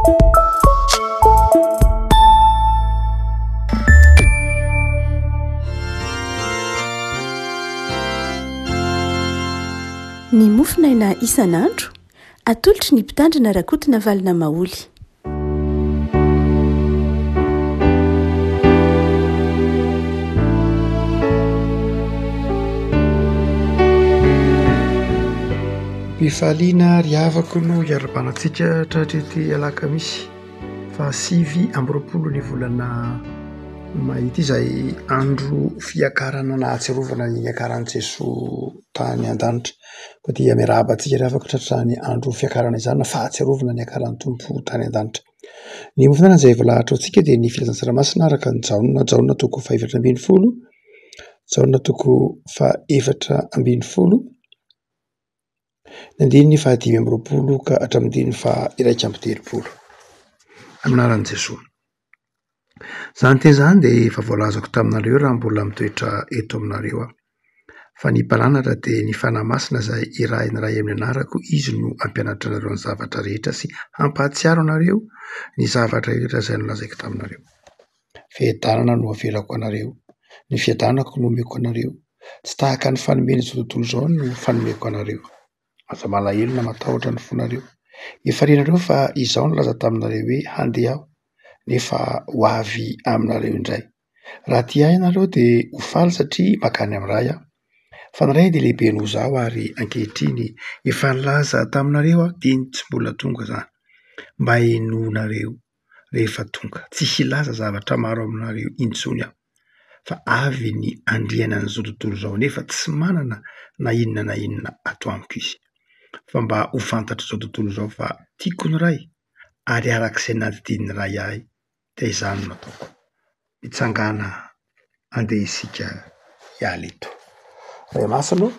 Ny mofinaina isan'andro atolotry ny mpitandrina rakotina valina maoly. Mpifaliana riavako no hiara-banantsika tratrety alakamisy fa 9 amby roapolo ny volana mahity izay andro fiakarana na atsiarovana ny iakaran'i Jesoa tany an-danitra. Koa dia miarabantsika riavako tratrany andro fiakarana izany na fahatsiarovana ny iakaran'ny Tompo tany an-danitra. Ny mofinaina izay voalahatra antsika dia ny filazan-tsaramaso araka ny jaona toko 420, jaona toko 420, ny 520 ka hatramin'ny 130. Aminaran'i Jesoa. Zany te zany dia efa voalazako taminareo raha mbola mitoetra eto aminareo aho. Fa ny mpalanatra dia ny fanahy masina izay iray amin'ny anarako, izy no hampianatra anareo ny zavatra rehetra sy hampahatsiaro anareo ny zavatra rehetra izay nolazaiko taminareo. Fiadanana no avelako anareo, ny fiadanako no omeko anareo. Tsy tahaka ny fanomeny izao tontolo izao no fanomeko anareo. Aza malahelo na matahotra ny fonareo. Efa renareo fa izao nolaza taminareo hoe handeha aho, nefa ho avy aminareo indray. Raha tia ianareo dia ho faly satria makany amin'ray aho. Fa ny ray dia lehibe noho izao ary ankehitriny efa nilaza taminareo aho dia tsy mbola tonga izany. Mba henoanareo rehefa tonga. Tsy hilaza zavatra maro aminareo intsony aho. Fa avy ny andriana an'izao tontolo izao nefa tsy manana na inona ato amiko izy. Fa mba ho fantatra izao tontolo izao fa tiako ny ray ary arak'izay nadidin'ny ray ahy dia izany no ataoko. Mitsangana andeha isika hiala eto. Ray masina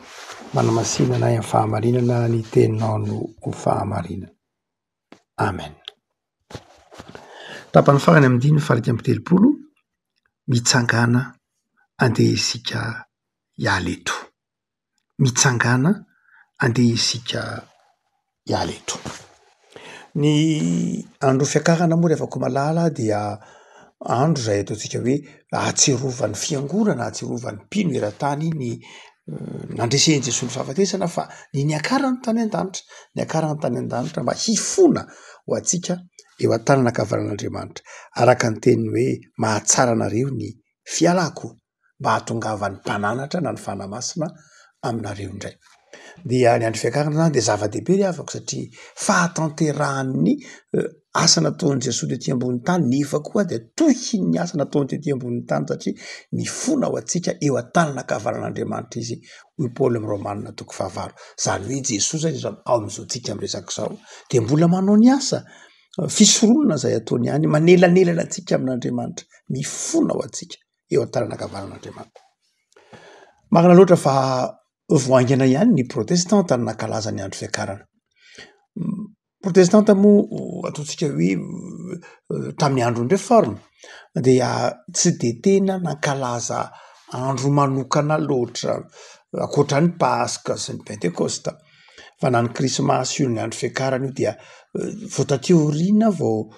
manamasinana amin'ny fahamarinana ny teninao no ho fahamarinana. Amen. Tapany farany amin'ny 5:30 mitsangana andeha isika hiala eto. Mitsangana andeha isika hiala eto. Ny andro fiakarana moa rehefa koa malala dia andro izay ataontsika hoe ahatsiarovan'ny fiangonana, ahatsiarovan'ny mpino eran-tany ny nandresen'i Jesoa ny fahafatesana fa ny niakarany tany an-danitra, niakarany tany an-danitra mba hifona ho antsika eo an-tanana ankavanan'Andriamanitra. Araka ny teniny hoe mahatsara anareo ny fialako mba hahatongava ny mpananatra na ny fanahy masina aminareo indray. Dia ny andro fiakarana zany dia zava-dehibe riavako satria fahatanterahan'ny asa nataon'i Jesoa tetỳ ambony tany nefa koa dia tohiny ny asa nataony tetỳ ambony tany satria mifona ho antsika eo an-tanana ankavanan'Andriamanitra izy. Hoy Paoly amin'ny Romanina toko 5. Zany hoe Jesoa zany ao amin'izao tsika miresaka izao dia mbola manao ny asa fisoronana izay ataony ihany, manelanelana antsika amin'Andriamanitra, mifona ho antsika eo an-tanana ankavanan'Andriamanitra. Marina loatra fa voaingana ihany ny protestanta no nankalaza ny andro fiakarana. Protestanta moa ataontsika hoe tamin'ny andron'ny réforme dia tsy dia tena nankalaza andro manokana loatra ankoatran'ny Paska sy ny Pentekosta. Fa na ny Krismasy io ny andro fiakarana io dia voatateoriana vao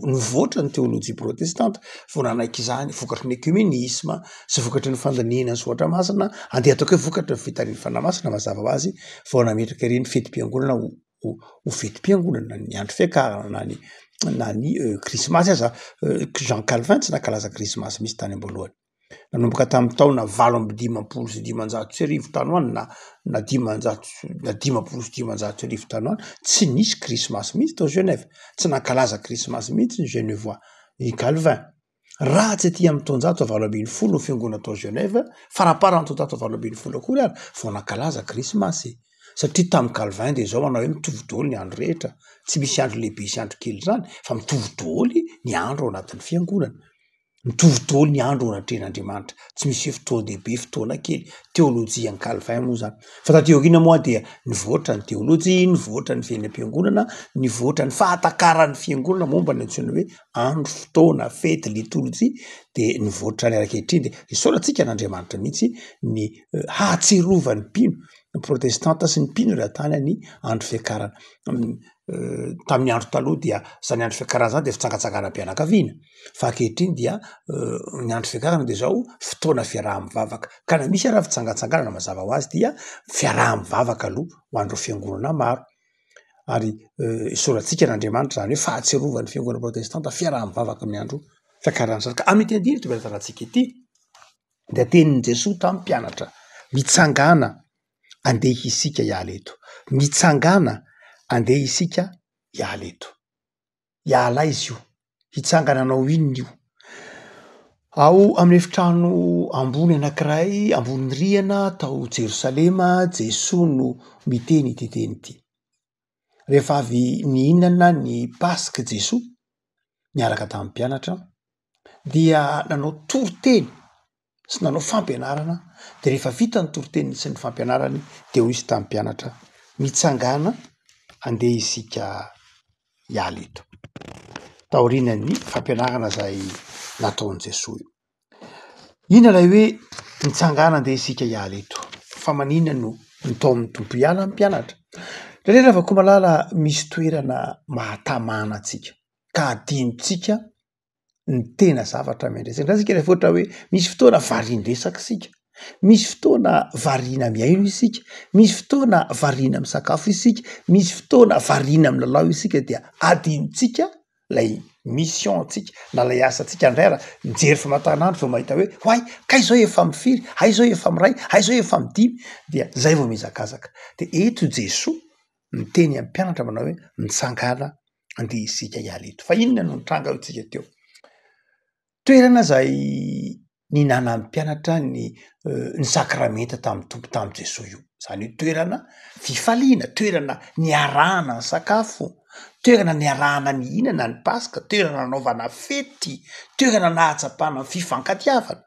nivoatra ny teolojia protestanta, vao nanaiky izany vokatry ny ekumenisma sy vokatry ny fandaniana ny soatra masina, andeha ataoko hoe vokatry ny fitanian'ny fanahy masina mazava ho azy, vao nametraka ireny fetim-piangonana ho fetim-piangonana ny andro fiakarana na ny Krismasy aza. Jean Calvin tsy nankalaza Krismasy misy tany am-boalohany. Nanomboka tamin'ny taona 850 tany ho any na 510 tany ho any tsy nisy Krismasy mihitsy tao Genève. Tsy nankalaza Krismasy mihitsy ny Genevois, ny Calvin. Raha tsy etỳ amin'ny taonjato 810 ny fiangonana tao Genève, faraparany taonjato 810 akory ary vao nankalaza Krismasy. Satria tamin'ny Calvin dia izao manao hoe mitovy daholo ny andro rehetra. Tsy misy andro lehibe sy andro kely zany, fa mitovy daholo ny andro ao anatin'ny fiangonana. Mitovy daholo ny andro ao anatrehan'Andriamanitra. Tsy misy hoe fotoana lehibe, fotoana kely. Teolojia ny Calvin moa zany. Fa taty aoriana moa dia nivoatra ny teolojia, nivoatra ny fiainam-piangonana, nivoatra ny fahatakaran'ny fiangonana momba ny antsoina hoe andro, fotoana, fety, liturjia dia nivoatra ny ankehitriny dia isaorantsika n'Andriamanitra mihitsy ny hahatserovany mpino protestanta sy ny mpino ratany ny andro fiakarana tamin'ny andro taloha dia zany andro fiakarana zany de fitsangatsangana-pianakaviana fa ankehitriny dia ny andro fiakarana de zao fotoana fiaraha-mivavaka ka na misy raha fitsangatsanganana mazava ho azy dia fiaraha-mivavaka aloha ho andro fiangonana maro ary isoratsika n'Andriamanitra zany hoe fahatsiarovany fiangonana protestanta fiaraha-mivavaka amin'ny andro fiakarana zany ka amin'ny tendiny to berataratsika ity de tenin'i Jesosy tamin'ny mpianatra mitsangana andeha isika hiala eto mitsangana andeha isika hiala eto hiala izy io hitsangana anao inona io ao amin'ny efitrano ambony anankiray ambony rihana tao Jerosalema Jesosy no miteny ity teny ity rehefa avy nihinana ny Pasika Jesosy niaraka tamin'ny mpianatra dia nanao toriteny sy nanao fampianarana de rehefa vita ny toriteny sy ny fampianarany de hoy izy tamin'ny mpianatra mitsangana andeha isika hiala eto taorian'ny fampianarana zay nataon'i Jesosy ina lay hoe mitsangana andeha isika hiala eto fa maninona no nitao amin'ny tompo hiala amin'ny mpianatra Indrindra ravako malala misy toerana mahatamana antsika ka adinotsika ny tena zavatra miandrasana raha sika rehefa ohatra hoe misy fotoana varian-dresaka sika misy fotoana variana miaino isika misy fotoana variana misakafo isika misy fotoana variana amin'ny lalao isika dia adinotsika lay mission antsika na lay asa antsika andrara mijery famantaranandro vao mahita hoe hoay kay zao efa mifiry hay zao efa miray hay zao efa midimy dia zay vao mizakazaka de eto Jesosy miteny amin'ny mpianatra manao hoe mitsangana andeha isika hiala eto fa inona no nitranga hotsika teo toerana zay ninana amin'ny mpianatra ny sakramenta tamin'ny tompo tamin'i Jesosy io zany hoe toerana fifaliana toerana niarahana ny sakafo toerana niarahana ny hinana ny Pasika toerana nanaovana fety toerana nahatsapana ny fifankatiavana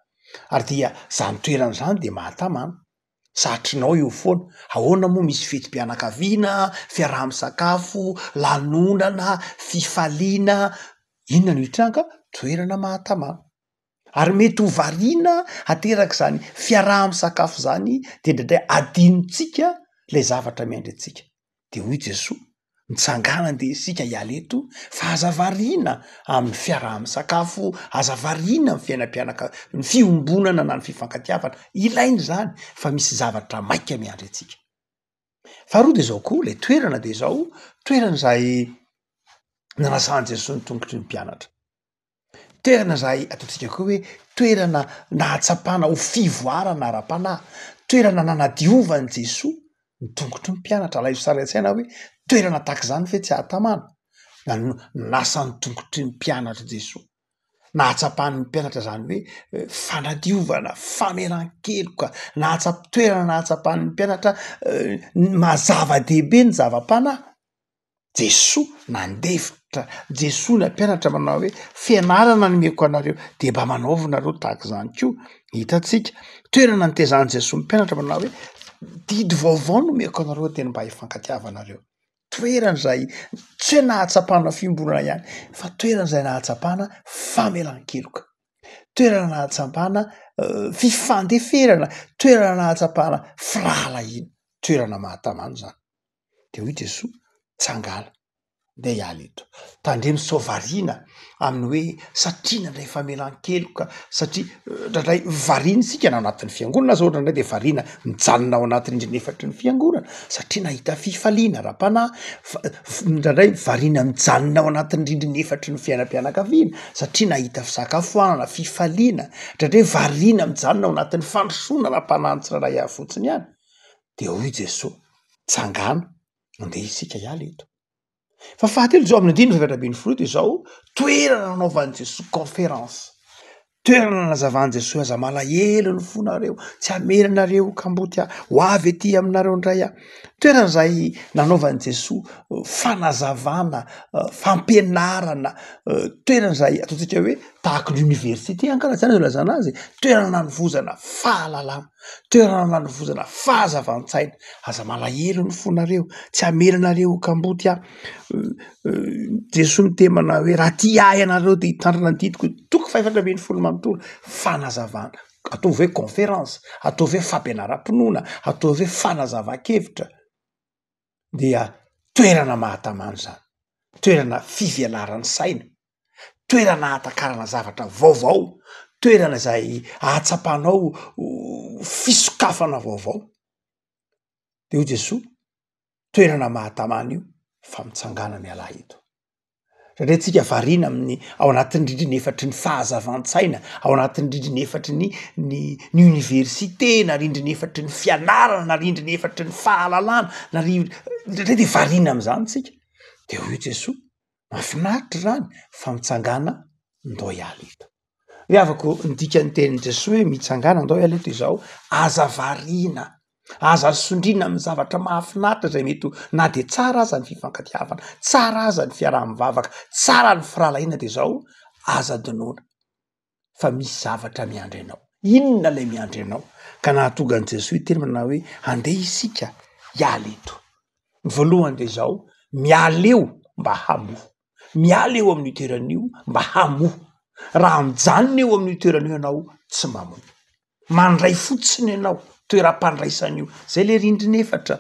ary dia zany toerana zany de mahatamana satrinao eo foana ahoana moa misy fetim-pianakaviana fiaraha-misakafo lanonana fifaliana inona no hitranga toerana mahatamana ary mety ho variana ateraka zany fiaraha-misakafo zany de ndraindray adinotsika lay zavatra miandry antsika de hoy Jesosy mitsangana andeha isika hiala eto fa aza variana amin'ny fiaraha-misakafo aza variana amin'ny fiainam-pianaka ny fiombonana na ny fifankatiavana ilainy zany fa misy zavatra maika miandry antsika faharoa de zao koa le toerana de zao toerana zay nanasan'i Jesosy ny tongotry ny mpianatra toerana zay ataontsika koa hoe toerana nahatsapana ho fivoarana ara-panahy toerana nanadiovany Jesosy ny tongotry ny mpianatra la io sary an-tsaina hoe toerana tahaka zany fe tsy ahatamana nasan'ny tongotry ny mpianatra Jesosy nahatsapan'ny mpianatra zany hoe fanadiovana famelan-keloka toerana nahatsapan'ny mpianatra mazava-dehibe ny zava-panahy Jesosy nandefitra Jesosy na mpianatra manao hoe fianarana ny meko anareo de mba manaova nareo tahaka zany koa hitatsika toerana nitezany Jesosy mpianatra manao hoe didy vaovao no meko anareo tena mba hifankatiavanareo toerana zay tsy hoe nahatsapana fiombonana ihany fa toerana zay nahatsapana famelan-keloka toerana nahatsapana fifandeferana toerana nahatsapana firahalahiana toerana mahatamana zany de hoy Jesosy tsangala de hiala eto tandremy saovariana amin'ny hoe satria nandray famelan-keloka satria ndrandray variana isika na anatin'ny fiangonana zao ndrandray de variana mijanona ao anatin'ny indrin'efatry ny fiangonana satria nahita fifaliana ra-panahy ndrandray variana mijanona ao anatin'ny rindrin'efatry ny fiainam-pianakaviana satria nahita fisakafoanana fifaliana ndrandray variana mijanona ao anatin'ny fandrosoana ra-panahy ny tsirairay avy fotsiny ihany de hoy Jesosy tsangana andeha isika hiala eto fa fahatelo zao amin'ny andiny fahatrabiny folo de zao toerana nanaovan'i Jesosy conférence toerana nazavany Jesosy aza malahelo ny fonareo tsy ameranareo kamboty ho avy ety aminareo indray toerana zay nanaovan'i Jesosy fanazavana fampianarana toerana zay ataontsika hoe tahaka l'université ankaratsana zay lazana azy toerana nanovozana fahalalana toerana nanovozana fahazavan-tsaina aza malahelo ny fonareo tsy ameranareo kamboty Jesosy mitemana hoe raha ty ahy anareo de hitandrina ny didiko toko 520 manontolo fanazavana atao hoe conférence, atao hoe fampianaram-pinoana, atao hoe fanazava-kevitra dia toerana mahatamana zany, toerana fivelaran'ny saina, toerana hatakarana zavatra vaovao, toerana izay ahatsapanao fisokafana vaovao. De ho Jesoa toerana mahatamana io fa mitsangana ny alahy eto. Satria tsika variana amin'ny ao anatin'ny rindrina efatry ny fahazavan-tsaina, ao anatin'ny rindrina efatry ny université, na rindrina efatry ny fianarana, na rindrina efatry ny fahalalana, na de variana am'izany tsika. De ho Jesoa mahafinaritra zany fa mitsangana ndao hiala eto. Hoe afaka ndika ny tenin'i Jesoa hoe mitsangana ndao hiala eto izao, aza variana, aza sondrina amin'ny zavatra mahafinaritra zay mety na de tsara aza ny fifankatiavana, tsara aza ny fiaraha-mivavaka, tsara ny firalahiana de zao aza dinoana fa misy zavatra miandry anao. Inona lay miandry anao? Ka nahatonga an' Jesoa iteny manao hoe andeha isika hiala eto. Ny voalohany de zao miala eo mba hamoha, miala eo amin'ny toeran'io mba hamoha. Raha mijanona eo amin'ny toeran'io ianao tsy mamoha, mandray fotsiny ianao toeram-pandraisana io. Zay le rindrina efatra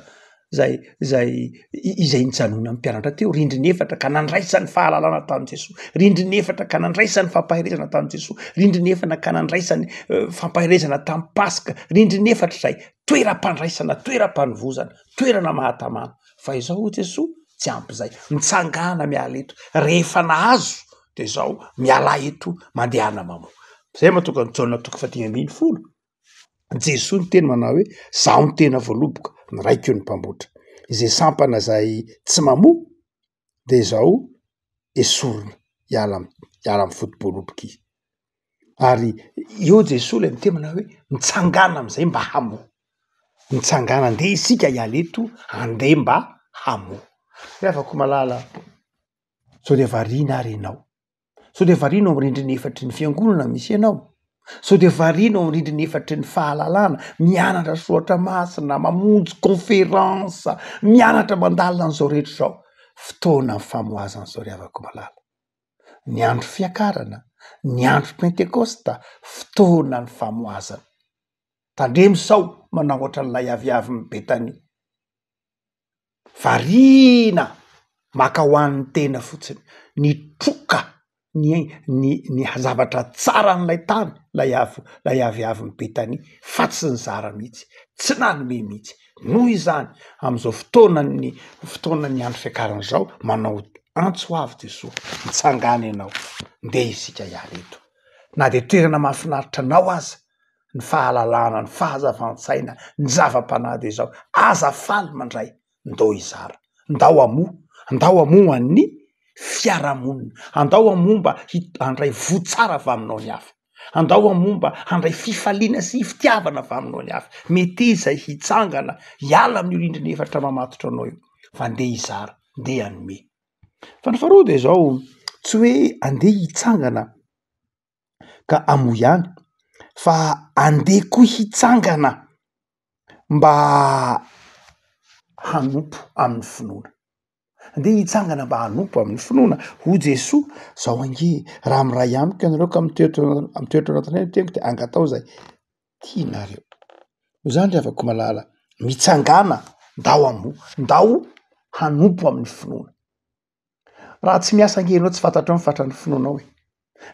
izay nijanona mpianatra teo, rindrina efatra ka nandraisany fahalalana tamin'i Jesoa, rindrina efatra ka nandraisany fampaherezana tamin'i Jesoa, rindrina efatra ka nandraisany fampaherezana tamin'ny Paska, rindrina efatra izay toeram-pandraisana, toeram-panovozana, toerana mahatamana. Fa izao Jesoa tsy ampy izay, mitsangana miala eto, rehefa nahazo de zao miala eto mandehana mamoha. Zay mahatonga ny Jaona 1:10 Jesoa ny teny manao hoe zaho ny tena voaloboka, ny raiko ny mpambotra. Izay sampana zay tsy mamoha de zao esorina hiala amin'ny fotom-boaloboka izy. Ary eo Jesoa lay miteny manao hoe mitsangana am'izay mba hamoha, mitsangana andeha isika hiala eto, andeha mba hamoha. Hoe afaka malala sao de variana ary ianao, sao de variana amin'ny rindrina efatry ny fiangonana misy ianao, sao de variana amin'ny rindrina efatry ny fahalalana, mianatra soratra masina, mamonjy conférence, mianatra mandalina an'izao rehetra zao. Fotoana ny famoazana zao ry havako malala. Ny andro fiakarana, ny andro pentekosta, fotoana ny famoazana. Tandremo sao manao ohatran'ilay aviavy ny Betania. Variana maka ho an'ny tena fotsiny, ny troka ny zavatra tsara n'ilay tany, lay aviavy ny Betania, fa tsy nizara mihitsy, tsy nanome mihitsy. Noho izany am'izao fotoanany andro fiakarana zao, manao antso avy Jesoa, mitsangana ianao, ndeha isika hiala eto. Na de toerana mahafinaritra anao aza, ny fahalalana, ny fahazavan-tsaina, ny zavam-panahy de zao, aza faly mandray, ndao izara, ndao amoha ny fiarahamonina, andao amomba handray votsara avy aminao ny hafa, andao amomba handray fifaliana sy fitiavana avy aminao ny hafa. Mety izay hitsangana hiala amin'ny rindrina efatra mamatotra anao io, fa ndeha izara, ndeha hanome. Fa ny faharoa de zao tsy hoe andeha hitsangana ka amoha ihany, fa andeha koa hitsangana mba hanompo amin'ny finoana. Andeha hitsangana mba hanompo amin'ny finoana. Ho Jesoa zao ange raha miray amiko ianareo ka mitoetra anatinay ny teniko de angatao zay tianareo. Ho zany ry havako malala, mitsangana ndao amoha, ndao hanompo amin'ny finoana. Raha tsy miasa ange ianao tsy fantatrao ny fatran'ny finoanao e.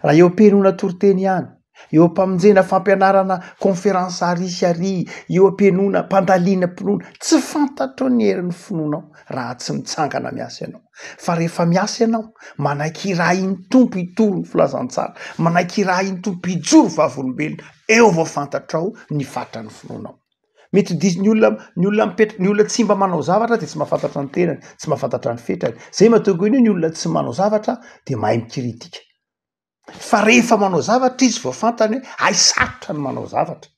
Raha eo am-pianona toriteny ihany, eo am-pamonjena fampianarana conférence ary, eo am-pianona mpandaliana mpinoana, tsy fantatrao ny herin'ny finoanao raha tsy mitsangana miasa ianao. Fa rehefa miasa ianao, manaiky raha iny tompo hitoro ny filazantsara, manaiky raha iny tompo hijoro vavolombelona, eo vao fantatrao ny fatran'ny finoanao. Mety diso ny olona tsy mba manao zavatra de tsy mahafantatra ny tenany, tsy mahafantatra ny fetrany. Zay mahatonga ny olona tsy manao zavatra de mahay mikritika. Fa rehefa manao zavatra izy vao fantany hoe hay sarotra ny manao zavatra,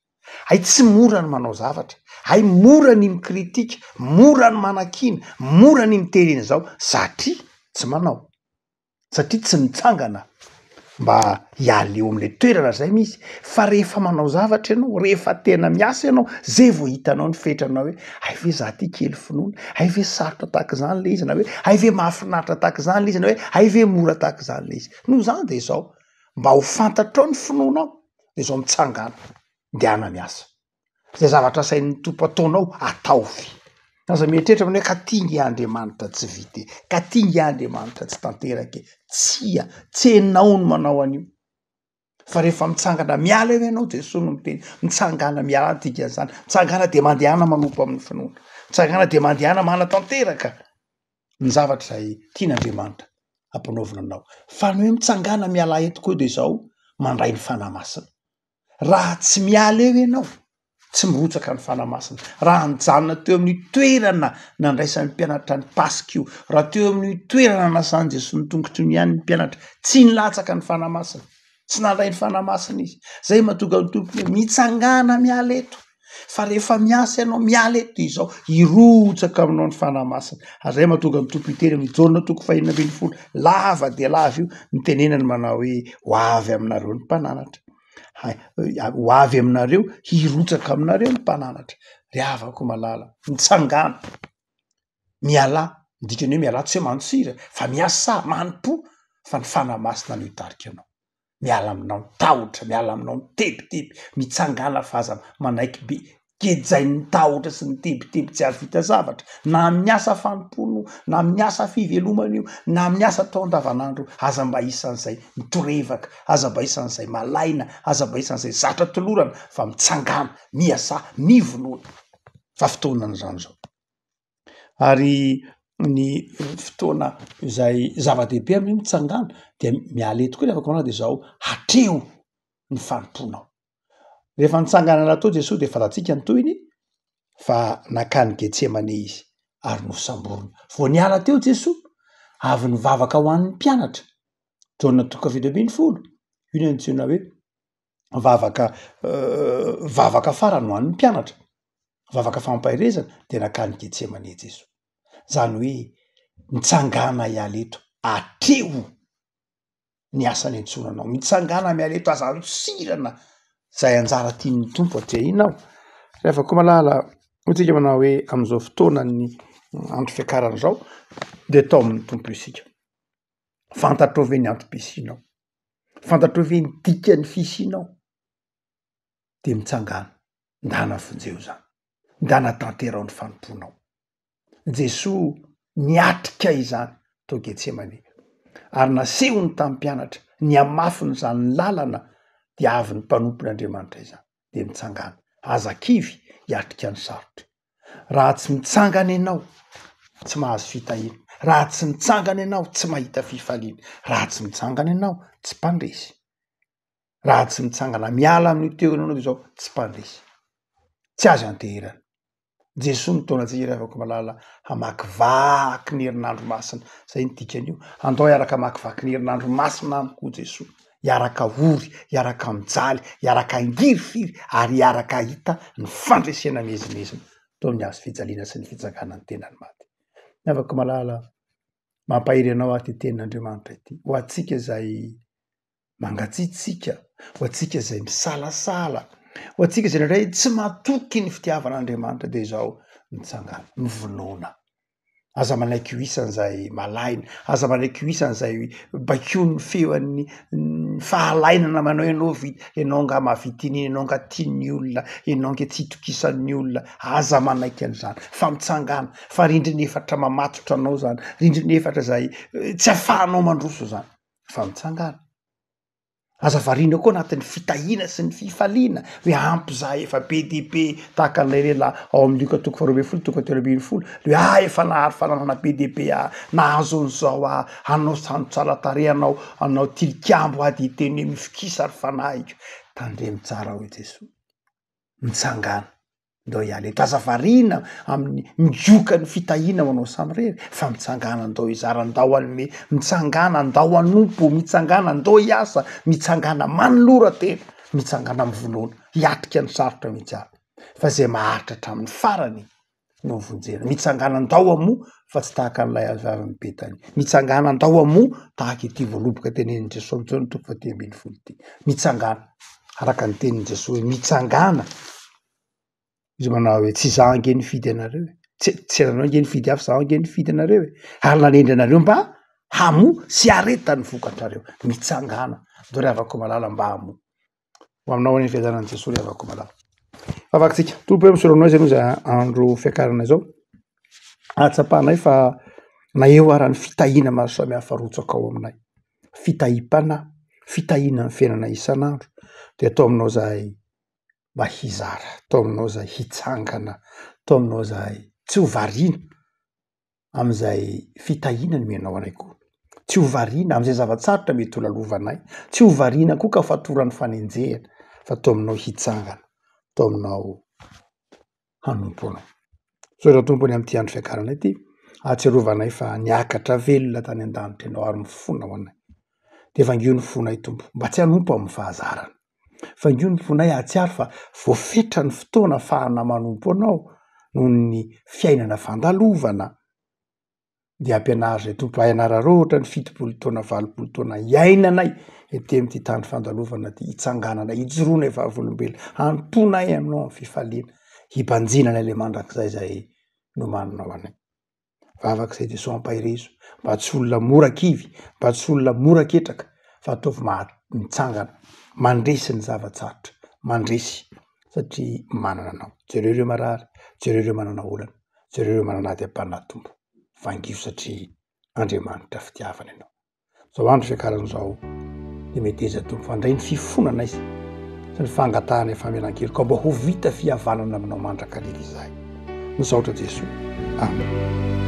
hay tsy mora ny manao zavatra, hay mora ny mikritika, mora ny manakina, mora ny miterena zao satria tsy manao, satria tsy mitsangana mba hiala eo amin'le toerana zay misy. Fa rehefa manao zavatra ianao, rehefa tena miasa ianao, zay vao hitanao ny fetranao hoe hay ve za ty kely finoana, hay ve sarotra tahaka zany le izy, na hoe hay ve mahafinaritra tahaka zany le izy, na hoe hay ve mora tahaka zany le izy. Noho zany de zao mba ho fantatrao ny finoanao de zao mitsangana. ndeana miasa zay zavatra sain'ny tompo ataonao ataovy aza mieritreritra aminy hoe ka tingy Andriamanitra tsy vity ka tingy Andriamanitra tsy tanterake tsy enao no manao an'io fa rehefa mitsangana miala eo ianao Jesosy no miteny mitsangana miala dikan'izany mitsangana de mandehana manompo amin'ny finoana mitsangana de mandehana manatanteraka ny zavatra zay tian'Andriamanitra ampanaovina anao fa ny hoe mitsangana miala eto koa de zao mandray ny fanahy masina raha tsy miala eo ianao tsy mirotsaka ny fanahy masina raha nijanona teo amin'ny toerana nandraisan'ny mpianatra ny Paskio raha teo amin'ny toerana nasan'i Jesosy ny tongotry ny ihany ny mpianatra tsy nilatsaka ny fanahy masina tsy nandray ny fanahy masina izy zay mahatonga ny tompony mitsangana miala eto fa rehefa miasa ianao miala eto izao irotsaka aminao ny fanahy masina ary zay mahatonga ny tompo iteny amin'ny Jaona 4:20 lava de lava io nitenenany manao hoe ho avy aminareo ny mpananatra ho avy aminareo hirotsaka aminareo ny mpananatra ry havako malala mitsangana miala dikany hoe miala tsy hoe mantsiry fa miasa manompo fa ny fanahy masina no hitarika anao miala aminao tahotra miala aminao tebiteby mitsangana fahaza manaiky be kejain'ny tahotra sy ny tebiteby tsy azo vita zavatra na miasa fanompono na miasa fivelomana io na miasa tao andavanandro aza mba isan'izay mitorevaka aza mba isan'izay malaina aza mba isan'izay zatra tolorana fa mitsangana miasa mivonoana fa fotoana n'izany zao ary ny fotoana izay zava-dehibe amin'ny mitsangana de miala eto koa rehefa koa de zao hatreo ny fanomponao rehefa nitsangana natao Jesosy de fatatsika ny toyiny fa nakany Getsemane izy ary nosamborona vao niala teo Jesosy avy nivavaka ho an'ny mpianatra Jaona 4:20 io no antsoina hoe vavaka farany ho an'ny mpianatra vavaka fampahirezana de nakany Getsemane Jesosy zany hoe mitsangana iala eto atreo ny asany antsonanao mitsangana miala eto aza ansirana zay anjara tian'ny tompo atrehinao rehefa koa malala hotsika manao hoe am'izao fotoana ny andro fiakarana zao de tao amin'ny tompo isika fantatrao ve ny antom-pisinao fantatrao ve ny dikan'ny fisinao de mitsangana ndana vonjeo zany ndana tanterao ny fanomponao Jesosy niatrika izany tao Getsemane ary nasehony tamin'ny mpianatra ny amafiny zany ny lalana dia avy ny mpanompon'Andriamanitra izany de mitsangana azakivy hiatrika ny sarotra raha tsy mitsangana ianao tsy mahazo fitahina raha tsy mitsangana ianao tsy mahita fifaliana raha tsy mitsangana ianao tsy mpandresy raha tsy mitsangana miala amin'ny toerana anao de zao tsy mpandresy tsy azo anteherana Jesosy nitaona antsika rehefa malala hamakivaky ny herinandro masina zay ny dikan'io andao hiaraka hamakivaky ny herinandro masina amiko Jesosy hiaraka ory hiaraka mijaly hiaraka angirifiry ary hiaraka hita ny fandresena mezimezina tao amin'ny hazo fijaliana sy ny fitsangana ny tenany maty afaka malala mampahiry anao aty tenin'Andriamanitra ity ho atsika zay mangatsitsika ho atsika zay misalasala ho atsika zay indray tsy matoky ny fitiavan'Andriamanitra de zao mitsangana mivonoana aza manaiky ho isan'izay malaina aza manaiky ho isan'izay bakio ny feoan'ny fahalainana manao ianao nga mahavitininy ianao nga tian'ny olona ianao nga tsy hitokisan'ny olona aza manaiky an'izany fa mitsangana fa rindriny efatra mamatotra anao zany rindriny efatra zay tsy afahanao mandroso zany fa mitsangana aza variana koa anatin'ny fitahina sy ny fifaliana hoe ampy zahay efa be dia be tahaka an'ilay lehilahy ao amin'ny Luka 4:20 hoe efa nahary fananana be dia be nahazo an'izao anao tsara tarehy anao tilikambo ady hiteny hoe mifikisa ary fanahiko tandremo tsara hoe Jesosy mitsangana ndao hiala eto aza variana amin'ny mijioka ny fitahina ho anao samy rery fa mitsangana ndao hizara ndao anome mitsangana ndao anompo mitsangana ndao hiasa mitsangana manolora tena mitsangana mivonoana hiatrika ny sarotra mihitsy aby fa zay maharitra hatramin'ny farany no vonjena mitsangana ndao amo fa tsy tahaka an'ilay avy Betany mitsangana ndao amo tahaka ity voaloboka tenenin' Jesosy am'izao ny 10:20 mitsangana araka ny tenin' Jesosy mitsangana izy manao hoe tsy za ange nifidy anareo tsy anareo ange nifidy avy za ange nifidy anareo ary nanendry anareo mba hamo sy areta ny vokatrareo mitsangana ndao ry havako malala mba hamo ho aminao any fiadanan'i Jesosy ry havako malama. Afakatsika tompo hoe misoloanao izy aloha zay andro fiakarana izao. Atsapahanay fa na eo arany fitahiana maro samihafa rotsaka ao aminay. Fitahim-pana, fitahiana ny fiainana isan'andro dia atao aminao zahay mba hizara, atao aminao zahay hitsangana, atao aminao zahay tsy ho variana amin'izay fitahiana ny menao anay koa. Tsy ho variana amin'izay zavatsarotra mety ho lalovanay. Tsy ho variana koa ka fatoran'ny fanenjehana fa atao aminao hitsangana, atao aminao hanompo anao. So ireo tompony amin'ity andro fiakarana ity, ahatsiarovanay fa niakatra velona tany an-danitra ianao ary mifona ho anay. Dia vangio ny fonay tompo, mba tsy hanompo amin'ny fahazarana. Vangio ny fonay ahatsiaro fa voafetra ny fotoana ahafahana manompo anao noho ny fiainana fandalovana. Dia ampianary zay tompo hainarara ohatra ny 70 taona 80 taona iainanay ety amin'ity tany fandalovana ty, hitsanganana, hijoroana vavolombelona, antonay aminao amin'ny fifaliana, hibanjinana ilay mandrakizay zay nomaninao anay. Vavak'izay Jesosy ampahirizo, mba tsy olona mora kivy, mba tsy olona mora ketraka, fa ataovy mitsangana, mandresy ny zavatsarotra, mandresy satria manana anao. Jereo ireo marary, jereo ireo manana olana, jereo ireo manana ady am-panahy tompo. Vangio satria Andriamanitra fitiavana ianao. Zao andro fiakarana zao dia meteza tompo fandray ny fifonana izy sy ny fangatahana famelan-kely ka mba ho vita fihavanana aminao mandrakariva izahay. Misaotra Jesosy. Amen.